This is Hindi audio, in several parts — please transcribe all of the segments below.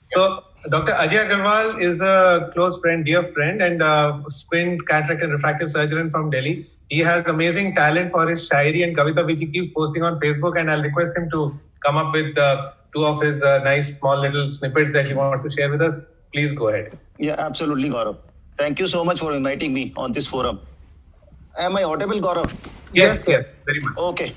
So, Dr. Ajay Agarwal is a close friend, dear friend, and squint, cataract, and refractive surgeon from Delhi. He has amazing talent for his shairi and kavita, which he keeps posting on Facebook. And I'll request him to come up with two of his nice, small little snippets that he wants to share with us. Please go ahead. Yeah, absolutely, Gaurav. Thank you so much for inviting me on this forum. Am I audible, Gaurav? Yes, very much. Okay.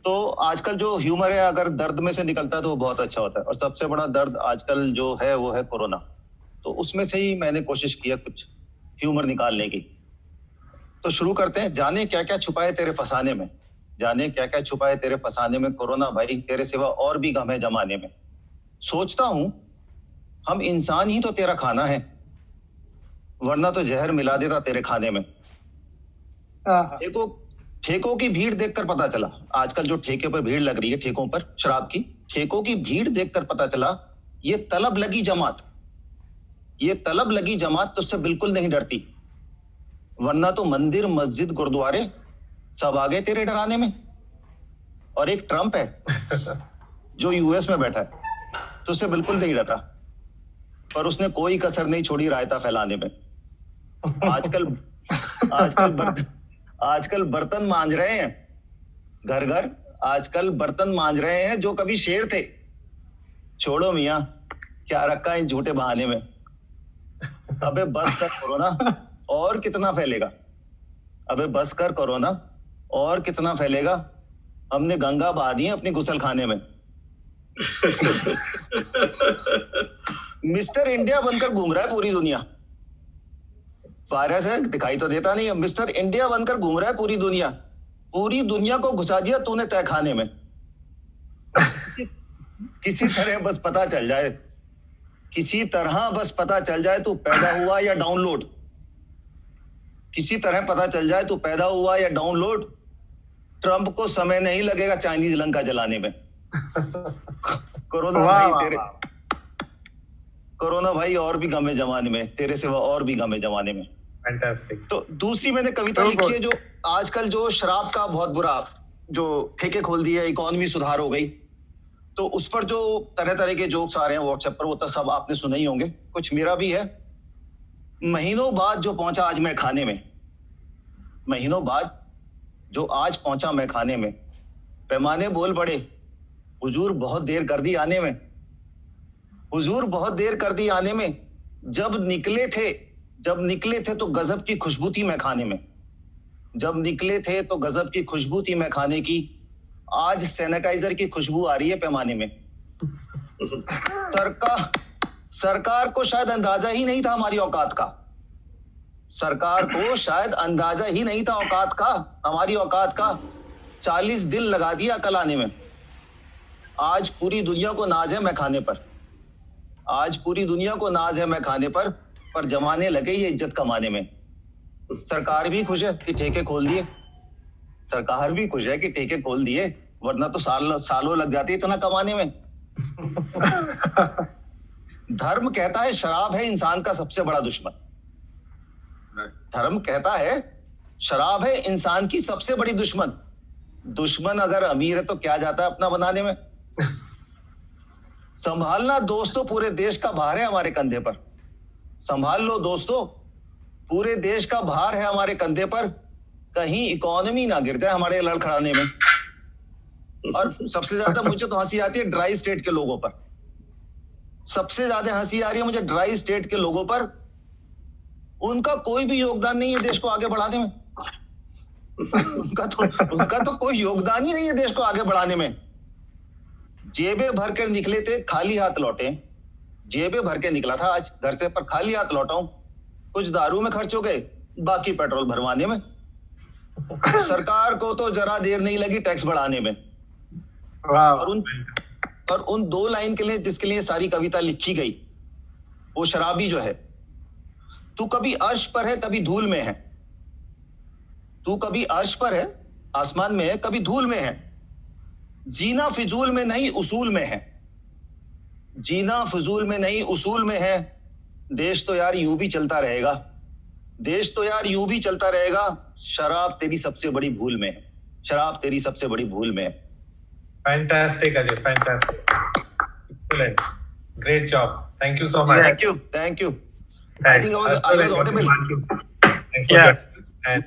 तो आजकल जो ह्यूमर है अगर दर्द में से निकलता है तो वो बहुत अच्छा होता है, और सबसे बड़ा दर्द आजकल जो है वो है कोरोना। तो उसमें से ही मैंने कोशिश किया कुछ ह्यूमर निकालने की। तो शुरू करते हैं। जाने क्या क्या छुपाए तेरे फसाने में, जाने क्या क्या छुपाए तेरे फसाने में, कोरोना भाई तेरे सिवा और भी गम है जमाने में। सोचता हूं हम इंसान ही तो तेरा खाना है, वरना तो जहर मिला देता तेरे खाने में। देखो, ठेकों की भीड़ देखकर पता चला, आजकल जो ठेके पर भीड़ लग रही है, ठेकों पर शराब की, ठेकों की भीड़ देखकर पता चला ये तलब लगी जमात, ये तलब लगी जमात तुझसे बिल्कुल नहीं डरती, वरना तो मंदिर मस्जिद गुरुद्वारे सब आ गए तेरे डराने में। और एक ट्रंप है जो यूएस में बैठा है, तुझसे बिल्कुल नहीं डरा, पर उसने कोई कसर नहीं छोड़ी रायता फैलाने में। आजकल बर्तन मांज रहे हैं घर घर, आजकल बर्तन मांज रहे हैं जो कभी शेर थे। छोड़ो मियां, क्या रखा इन झूठे बहाने में। अबे बस कर कोरोना, और कितना फैलेगा, अबे बस कर कोरोना, और कितना फैलेगा। हमने गंगा बहा दी है अपनी गुसल खाने में। मिस्टर इंडिया बनकर घूम रहा है पूरी दुनिया, वायरस है दिखाई तो देता नहीं है। मिस्टर इंडिया बनकर घूम रहा है पूरी दुनिया को घुसा दिया तूने तय खाने में। किसी तरह बस पता चल जाए, किसी तरह बस पता चल जाए तू पैदा हुआ या डाउनलोड, किसी तरह पता चल जाए तू पैदा हुआ या डाउनलोड। ट्रंप को समय नहीं लगेगा चाइनीज लंका जलाने में। कोरोना भाई और भी गमे जमाने में, तेरे सिवा और भी गमे जमाने में। फैंटास्टिक। तो दूसरी मैंने कविता लिखी है जो आजकल जो शराब का बहुत बुरा जो ठेके खोल दिए, इकोनॉमी सुधार हो गई, तो उस पर जो तरह तरह के जोक्स आ रहे हैं व्हाट्सएप पर, वो तो सब आपने सुने ही होंगे, कुछ मेरा भी है। महीनों बाद जो पहुंचा आज मैं खाने में, महीनों बाद जो आज पहुंचा मैं खाने में, पैमाने बोल पड़े हुजूर बहुत देर कर दी आने में, हुजूर बहुत देर कर दी आने में। जब निकले थे तो गजब की खुशबू थी मैं खाने में, जब निकले थे तो गजब की खुशबू थी मैं खाने की। आज सैनिटाइजर की खुशबू आ रही है पैमाने में। सरकार को शायद अंदाजा ही नहीं था हमारी औकात का, सरकार को शायद अंदाजा ही नहीं था औकात का, हमारी औकात का। 40 दिन लगा दिया अकल आने में। आज पूरी दुनिया को नाज है मैं खाने पर, आज पूरी दुनिया को नाज है मैं खाने पर जमाने लगे ये इज्जत कमाने में। सरकार भी खुश है कि ठेके खोल दिए, सरकार भी खुश है कि ठेके खोल दिए, वरना तो सालों लग जाती इतना कमाने में। धर्म कहता है शराब है इंसान का सबसे बड़ा दुश्मन, धर्म कहता है शराब है इंसान की सबसे बड़ी दुश्मन। दुश्मन अगर अमीर है तो क्या जाता है अपना बनाने में। संभालना दोस्तों पूरे देश का भार है हमारे कंधे पर, संभाल लो दोस्तों पूरे देश का भार है हमारे कंधे पर, कहीं इकोनॉमी ना गिर जाए हमारे लड़खड़ाने में। और सबसे ज्यादा मुझे तो हंसी आती है ड्राई स्टेट के लोगों पर, सबसे ज्यादा हंसी आ रही है मुझे ड्राई स्टेट के लोगों पर। उनका कोई भी योगदान नहीं है देश को आगे बढ़ाने में, उनका तो कोई योगदान ही नहीं है देश को आगे बढ़ाने में। जेबें भर कर निकले थे खाली हाथ लौटे, जेबें भर के निकला था आज घर से पर खाली हाथ लौटा हूं। कुछ दारू में खर्च हो गए, बाकी पेट्रोल भरवाने में। सरकार को तो जरा देर नहीं लगी टैक्स बढ़ाने में। और उन 2 लाइन के लिए जिसके लिए सारी कविता लिखी गई, वो शराबी जो है, तू कभी अर्श पर है कभी धूल में है, तू कभी अर्श पर है आसमान में है कभी धूल में है। जीना फिजूल में नहीं उसूल में है, जीना फिजूल में नहीं उसूल में है। देश तो यार यूं भी चलता रहेगा, देश तो यार यूं भी चलता रहेगा। शराब तेरी सबसे बड़ी भूल में है, शराब तेरी सबसे बड़ी भूल में है। Fantastic Ajay, fantastic, excellent. Great job. Thank you so much. Thank you. I Thanks. think I was audible. Thanks for Yeah. joining us. And